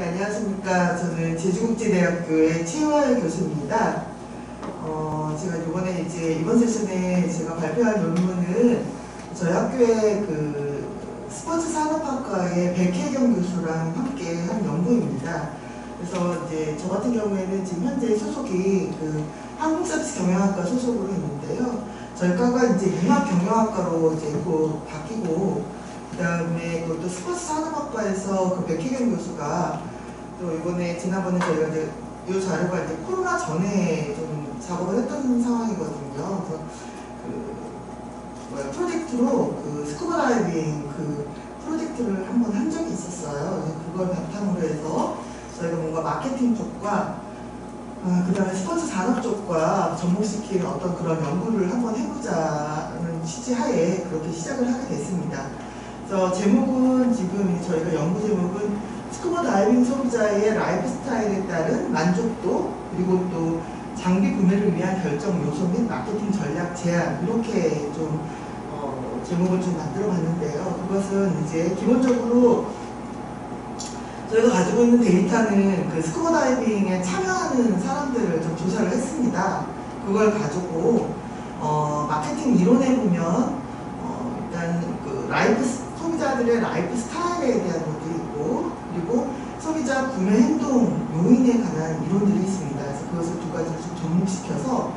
네, 안녕하십니까. 저는 제주국제대학교의 최유아 교수입니다. 제가 이번 세션에 제가 발표할 논문은 저희 학교의 스포츠 산업학과의 백혜경 교수랑 함께 한 연구입니다. 그래서 이제 저 같은 경우에는 지금 현재 소속이 한국서비스 경영학과 소속으로 있는데요. 저희 과가 이제 융합경영학과로 이제 곧 바뀌고, 그 다음에 또 스포츠 산업학과에서 백혜경 교수가 또 지난번에 저희가 이제 이 자료가 이제 코로나 전에 좀 작업을 했던 상황이거든요. 그래서 프로젝트로 스쿠버 다이빙 프로젝트를 한번 한 적이 있었어요. 그걸 바탕으로 해서 저희가 뭔가 마케팅 쪽과 그 다음에 스포츠 산업 쪽과 접목시키는 어떤 그런 연구를 한번 해보자는 취지하에 그렇게 시작을 하게 됐습니다. 그래서 제목은 지금 저희가 연구 제목은 스쿠버 다이빙 소비자의 라이프 스타일에 따른 만족도, 그리고 또 장비 구매를 위한 결정 요소 및 마케팅 전략 제안, 이렇게 좀 제목을 좀 만들어 봤는데요. 그것은 이제 기본적으로 저희가 가지고 있는 데이터는 스쿠버 다이빙에 참여하는 사람들을 좀 조사를 했습니다. 그걸 가지고 마케팅 이론에 보면 일단 소비자들의 라이프 스타일에 대한 것도 있고, 그리고 소비자 구매 행동 요인에 관한 이론들이 있습니다. 그래서 그것을 두 가지를 좀 접목시켜서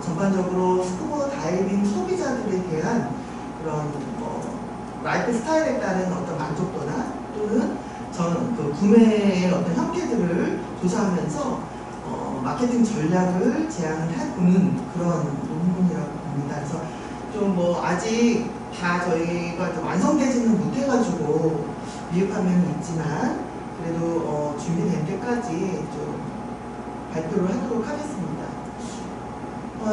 전반적으로 스쿠버 다이빙 소비자들에 대한 그런 라이프 스타일에 따른 어떤 만족도나 또는 구매의 어떤 형태들을 조사하면서 마케팅 전략을 제안을 해보는 그런 논문이라고 봅니다. 그래서 좀 아직 다 저희가 좀 완성되지는 못해가지고 미흡한 면이 있지만 그래도 준비된 때까지 좀 발표를 하도록 하겠습니다.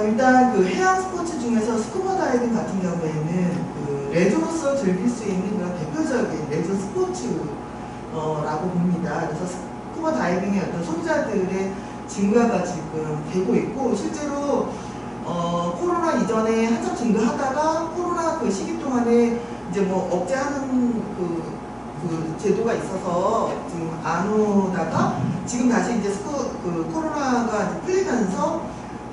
일단 해양 스포츠 중에서 스쿠버 다이빙 같은 경우에는 레저로서 즐길 수 있는 그런 대표적인 레저 스포츠라고 봅니다. 그래서 스쿠버 다이빙의 어떤 소비자들의 증가가 지금 되고 있고, 실제로 코로나 이전에 한참 증가하다가 코로나 시기 동안에 이제 억제하는 제도가 있어서 지금 안 오다가 지금 다시 이제 코로나가 풀리면서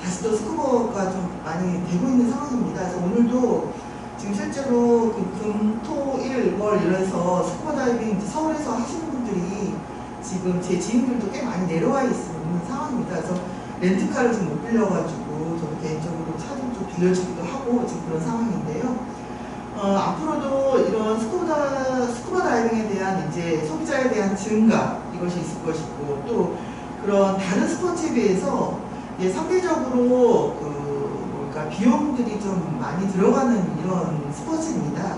다시 또 스쿠버가 좀 많이 되고 있는 상황입니다. 그래서 오늘도 지금 실제로 금, 토, 일, 월 이래서 스쿠버 다이빙 서울에서 하시는 분들이 지금 제 지인들도 꽤 많이 내려와 있는 상황입니다. 그래서 렌트카를 좀 못 빌려가지고 저도 개인적으로 차 좀 빌려주기도 하고 지금 그런 상황인데요. 앞으로도 이런 스쿠버 다이빙에 대한 이제 소비자에 대한 증가, 이것이 있을 것이고, 또 그런 다른 스포츠에 비해서 상대적으로 비용들이 좀 많이 들어가는 이런 스포츠입니다.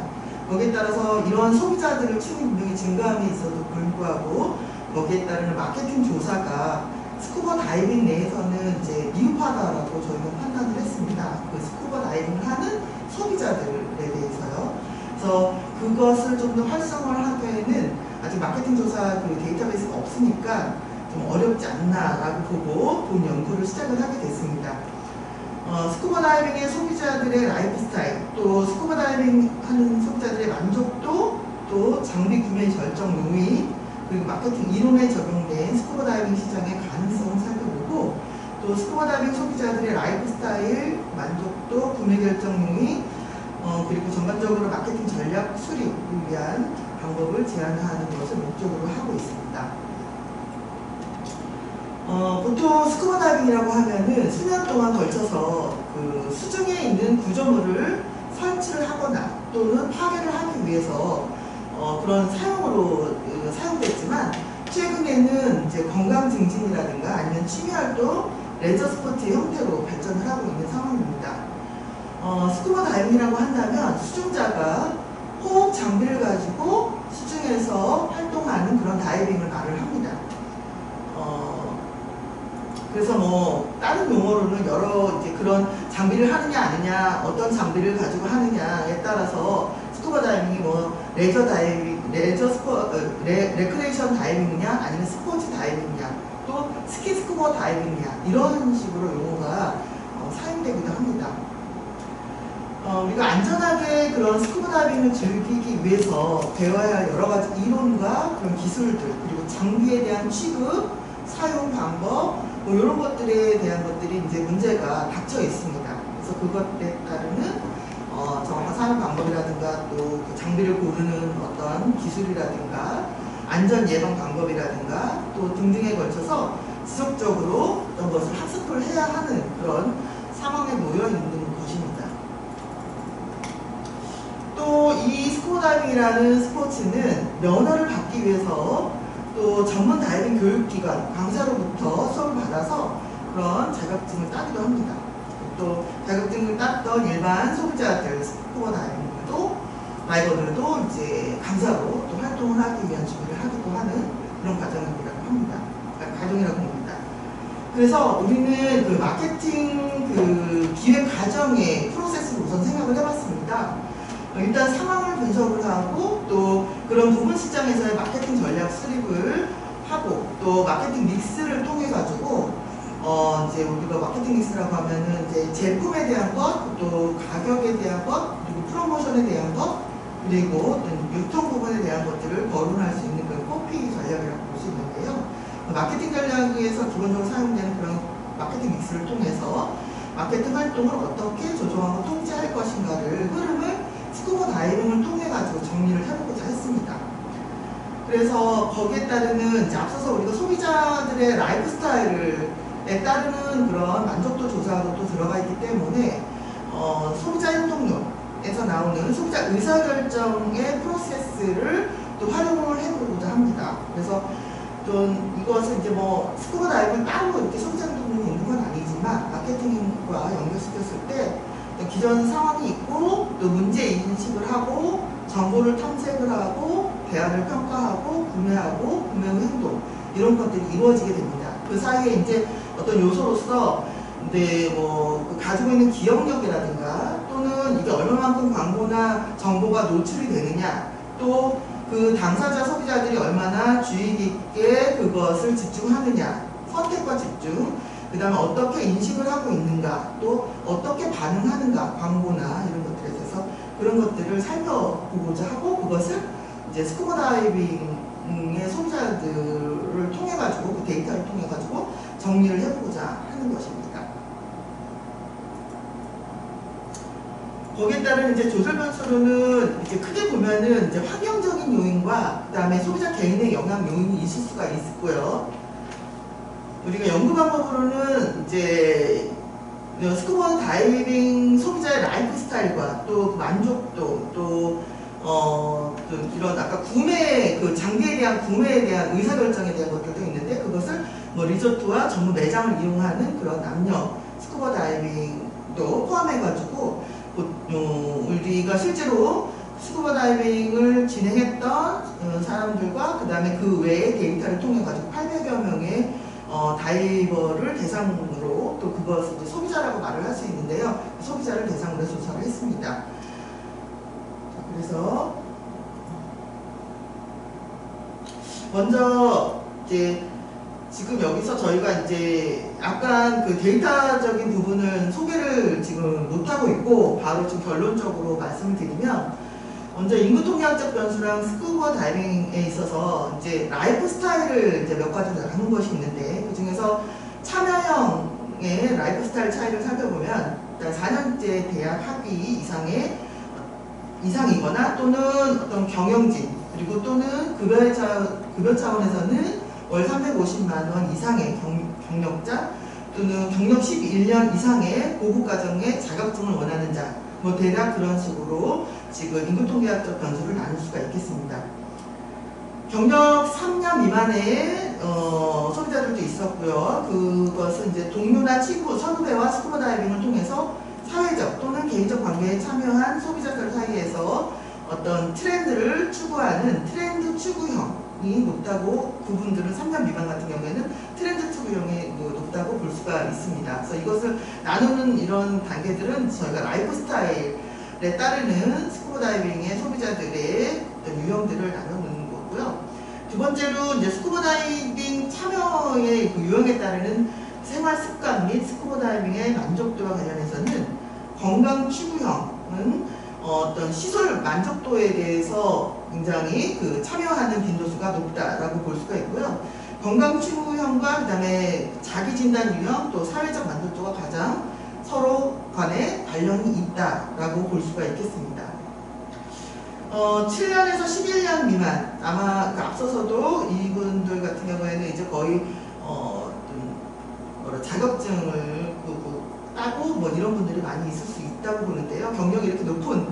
거기에 따라서 이런 소비자들을 치는 분명히 증가함이 있어도 불구하고 거기에 따르는 마케팅 조사가 스쿠버 다이빙 내에서는 이제 미흡하다라고 저희가 판단을 했습니다. 스쿠버 다이빙을 하는 소비자들에 대해서요. 그래서 그것을 좀 더 활성화를 하기에는 아직 마케팅 조사 데이터베이스가 없으니까 좀 어렵지 않나라고 보고 본 연구를 시작을 하게 됐습니다. 스쿠버 다이빙의 소비자들의 라이프 스타일, 또 스쿠버 다이빙 하는 소비자들의 만족도, 또 장비 구매 결정 요인, 그리고 마케팅 이론에 적용된 스쿠버 다이빙 시장의 가능성을 살펴보고, 또 스쿠버 다이빙 소비자들의 라이프 스타일, 만족도, 구매 결정 요인, 그리고 전반적으로 마케팅 전략 수립을 위한 방법을 제안하는 것을 목적으로 하고 있습니다. 보통 스쿠버 다이빙이라고 하면은 수년 동안 걸쳐서 수중에 있는 구조물을 설치를 하거나 또는 파괴를 하기 위해서 그런 사용으로 사용됐지만, 최근에는 이제 건강 증진이라든가 아니면 취미활동, 레저 스포츠의 형태로 발전을 하고 있는 상황입니다. 스쿠버 다이빙이라고 한다면 수중자가 호흡 장비를 가지고 수중에서 활동하는 그런 다이빙을 말을 합니다. 그래서 다른 용어로는 여러 이제 그런 장비를 하느냐 아니냐, 어떤 장비를 가지고 하느냐에 따라서 스쿠버 다이빙이 레크레이션 다이빙이냐 아니면 스포츠 다이빙이냐, 또 스키 스쿠버 다이빙이냐, 이런 식으로 용어가 사용되기도 합니다. 우리가 안전하게 그런 스쿠버 다이빙을 즐기기 위해서 배워야 할 여러 가지 이론과 그런 기술들, 그리고 장비에 대한 취급, 사용 방법, 뭐 이런 것들에 대한 것들이 이제 문제가 닥쳐 있습니다. 그래서 그것에 따르는 정확한 사용 방법이라든가 또 그 장비를 고르는 어떤 기술이라든가 안전 예방 방법이라든가 또 등등에 걸쳐서 지속적으로 어떤 것을 학습을 해야 하는 그런 상황에 놓여 있는 것입니다. 또 이 스쿠버 다이빙이라는 스포츠는 면허를 받기 위해서 또 전문 다이빙 교육기관 강사로부터 수업을 받아서 그런 자격증을 따기도 합니다. 또 자격증을 땄던 일반 소비자들, 스쿠버 다이버들도 이제 강사로 또 활동을 하기 위한 준비를 하기도 하는 그런 과정이라고 합니다. 과정이라고 봅니다. 그래서 우리는 그 마케팅 그 기획 과정의 프로세스를 우선 생각을 해봤습니다. 일단 상황을 분석을 하고 또 그런 부분 시장에서의 마케팅 전략 수립을 하고 또 마케팅 믹스를 통해 가지고 이제 우리가 마케팅 믹스라고 하면은 이제 제품에 대한 것, 또 가격에 대한 것, 그리고 프로모션에 대한 것, 그리고 유통 부분에 대한 것들을 거론할 수 있는 그런 코피 전략이라고 볼 수 있는데요. 마케팅 전략에서 기본적으로 사용되는 그런 마케팅 믹스를 통해서 마케팅 활동을 어떻게 조정하고 통제할 것인가를 흐름을 스쿠버 다이빙을 통해 가지고 정리를 해보고자 했습니다. 그래서 거기에 따르는 이제 앞서서 우리가 소비자들의 라이프 스타일에 따르는 그런 만족도 조사도 또 들어가 있기 때문에 소비자 행동론에서 나오는 소비자 의사결정의 프로세스를 또 활용을 해보고자 합니다. 그래서 또 이것은 이제 뭐 스쿠버 다이빙 따로 이렇게 소비자 행동론이 있는 건 아니지만 마케팅과 연결시켰을 때 기존 상황이 있고 또 문제 인식을 하고 정보를 탐색을 하고 대안을 평가하고 구매하고 구매 후 행동 이런 것들이 이루어지게 됩니다. 그 사이에 이제 어떤 요소로서 근데 뭐 가지고 있는 기억력이라든가 또는 이게 얼마만큼 광고나 정보가 노출이 되느냐 또 그 당사자 소비자들이 얼마나 주의 깊게 그것을 집중하느냐 선택과 집중 그 다음에 어떻게 인식을 하고 있는가 또 어떻게 반응하는가 광고나 이런 것들에 대해서 그런 것들을 살펴보고자 하고 그것을 이제 스쿠버 다이빙의 소비자들을 통해 가지고 그 데이터를 통해 가지고 정리를 해보고자 하는 것입니다. 거기에 따른 이제 조절 변수로는 이제 크게 보면은 이제 환경적인 요인과 그 다음에 소비자 개인의 영향 요인이 있을 수가 있고요. 우리가 연구 방법으로는 이제 스쿠버 다이빙 소비자의 라이프 스타일과 또 만족도 또 이런 아까 구매 그 장비에 대한 구매에 대한 의사결정에 대한 것들도 있는데 그것을 뭐 리조트와 전문 매장을 이용하는 그런 남녀 스쿠버 다이빙도 포함해가지고 우리가 실제로 스쿠버 다이빙을 진행했던 사람들과 그 다음에 그 외의 데이터를 통해 가지고 800여 명의 다이버를 대상으로 또 그것을 이제 소비자라고 말을 할 수 있는데요. 소비자를 대상으로 조사를 했습니다. 그래서 먼저 이제 지금 여기서 저희가 이제 약간 그 데이터적인 부분을 소개를 지금 못하고 있고 바로 지금 결론적으로 말씀을 드리면 먼저 인구 통계학적 변수랑 스쿠버 다이빙에 있어서 이제 라이프 스타일을 이제 몇 가지 나누는 것이 있는데 그 중에서 참여형의 라이프 스타일 차이를 살펴보면 일단 4년제 대학 학위 이상이거나 또는 어떤 경영진 그리고 또는 급여 차원에서는 월 350만 원 이상의 경력자 또는 경력 11년 이상의 고급과정의 자격증을 원하는 자 뭐 대략 그런 식으로 지금 인구통계학적 변수를 나눌 수가 있겠습니다. 경력 3년 미만의 소비자들도 있었고요. 그것은 이제 동료나 친구, 선후배와 스쿠버 다이빙을 통해서 사회적 또는 개인적 관계에 참여한 소비자들 사이에서 어떤 트렌드를 추구하는 트렌드 추구형이 높다고 그분들은 3년 미만 같은 경우에는 트렌드 추구형이 높다고 볼 수가 있습니다. 그래서 이것을 나누는 이런 단계들은 저희가 라이프 스타일에 따르는 스쿠버 다이빙의 소비자들의 어떤 유형들을 나누는 거고요. 두 번째로 이제 스쿠버 다이빙 참여의 그 유형에 따르는 생활 습관 및 스쿠버 다이빙의 만족도와 관련해서는 건강 추구형 어떤 시설 만족도에 대해서 굉장히 그 참여하는 빈도수가 높다라고 볼 수가 있고요. 건강 추구형과 그다음에 자기 진단 유형 또 사회적 만족도가 가장 서로 간에 관련이 있다라고 볼 수가 있겠습니다. 7년에서 11년 미만, 아마 그 앞서서도 이분들 같은 경우에는 이제 거의 자격증을 따고 뭐 이런 분들이 많이 있을 수 있다고 보는데요. 경력이 이렇게 높은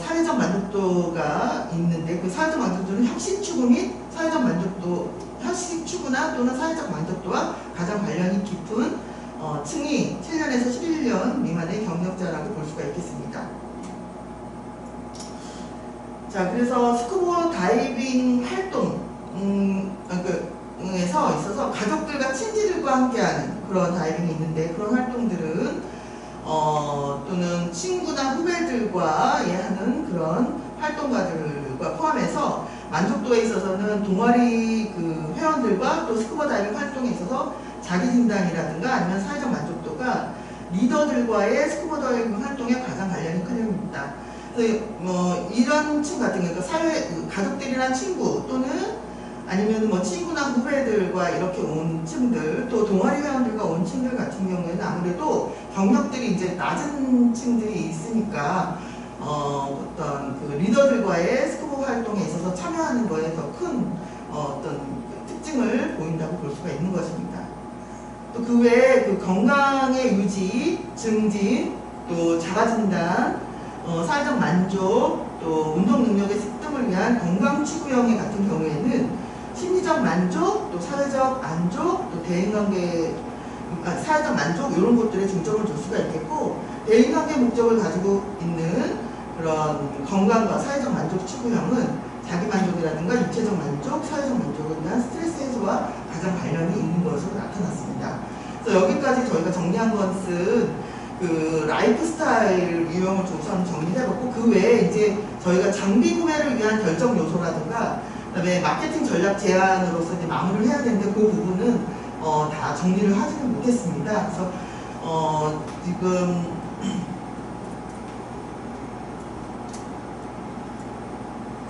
사회적 만족도가 있는데 그 사회적 만족도는 혁신 추구 및 사회적 만족도, 혁신 추구나 또는 사회적 만족도와 가장 관련이 깊은 층이 7년에서 11년 미만의 경력자라고 볼 수가 있겠습니다. 자, 그래서 스쿠버 다이빙 활동에서 있어서 가족들과 친지들과 함께하는 그런 다이빙이 있는데 그런 활동들은 또는 친구나 후배들과 하는 그런 활동가들과 포함해서 만족도에 있어서는 동아리 그 회원들과 또 스쿠버 다이빙 활동에 있어서 자기 진단이라든가 아니면 사회적 만족도가 리더들과의 스쿠버 다이빙 활동에 가장 관련이 큰 점입니다. 그래서 이런 층 같은 경우 사회 가족들이나 친구 또는 아니면 뭐 친구나 후배들과 이렇게 온 층들 또 동아리 회원들과 온 층들 같은 경우에는 아무래도 경력들이 이제 낮은 층들이 있으니까 어떤 그 리더들과의 스쿠버 활동에 있어서 참여하는 거에 더 큰 어떤 특징을 보인다고 볼 수가 있는 것입니다. 또 그 외에 그 건강의 유지, 증진, 또 자가진단, 사회적 만족, 또 운동 능력의 습득을 위한 건강 추구형 같은 경우에는 심리적 만족, 또 사회적 만족, 또 대인관계, 사회적 만족 이런 것들에 중점을 줄 수가 있겠고 대인관계 목적을 가지고 있는 그런 건강과 사회적 만족 추구형은 자기 만족이라든가 육체적 만족, 사회적 만족을 위한 스트레스 해소와 가장 관련이 있는 것으로 나타났습니다. 그래서 여기까지 저희가 정리한 것은 그 라이프 스타일 유형을 우선 정리해봤고 그 외에 이제 저희가 장비 구매를 위한 결정 요소라든가 그다음에 마케팅 전략 제안으로서 이제 마무리를 해야 되는데 그 부분은 다 정리를 하지는 못했습니다. 그래서 지금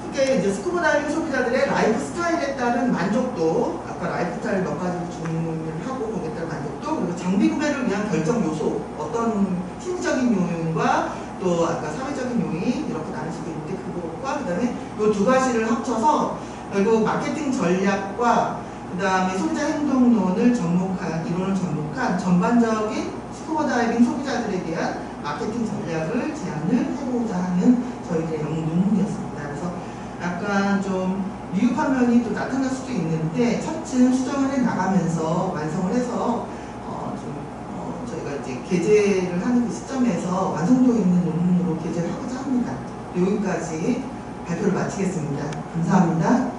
크게 이제 스쿠버 다이빙 소비자들의 라이프 스타일에 따른 만족도, 아까 라이프 스타일 몇 가지 정리를 하고 거기에 따른 만족도, 그리고 장비 구매를 위한 결정 요소, 어떤 심리적인 요인과 또 아까 사회적인 요인 이렇게 나눌 수가 있는데 그것과 그다음에 이 두 가지를 합쳐서 결국 마케팅 전략과 그다음에 소비자 행동론을 접목한 이론을 접목한 전반적인 스쿠버 다이빙 소비자들에 대한 마케팅 전략을 제안을 해보자 하는 저희들의 논문이었습니다. 그래서 약간 좀 미흡한 면이 또 나타날 수도 있는데 차츰 수정을 해 나가면서 완성을 해서 저희가 이제 게재를 하는 그 시점에서 완성도 있는 논문으로 게재를 하고자 합니다. 여기까지 발표를 마치겠습니다. 감사합니다.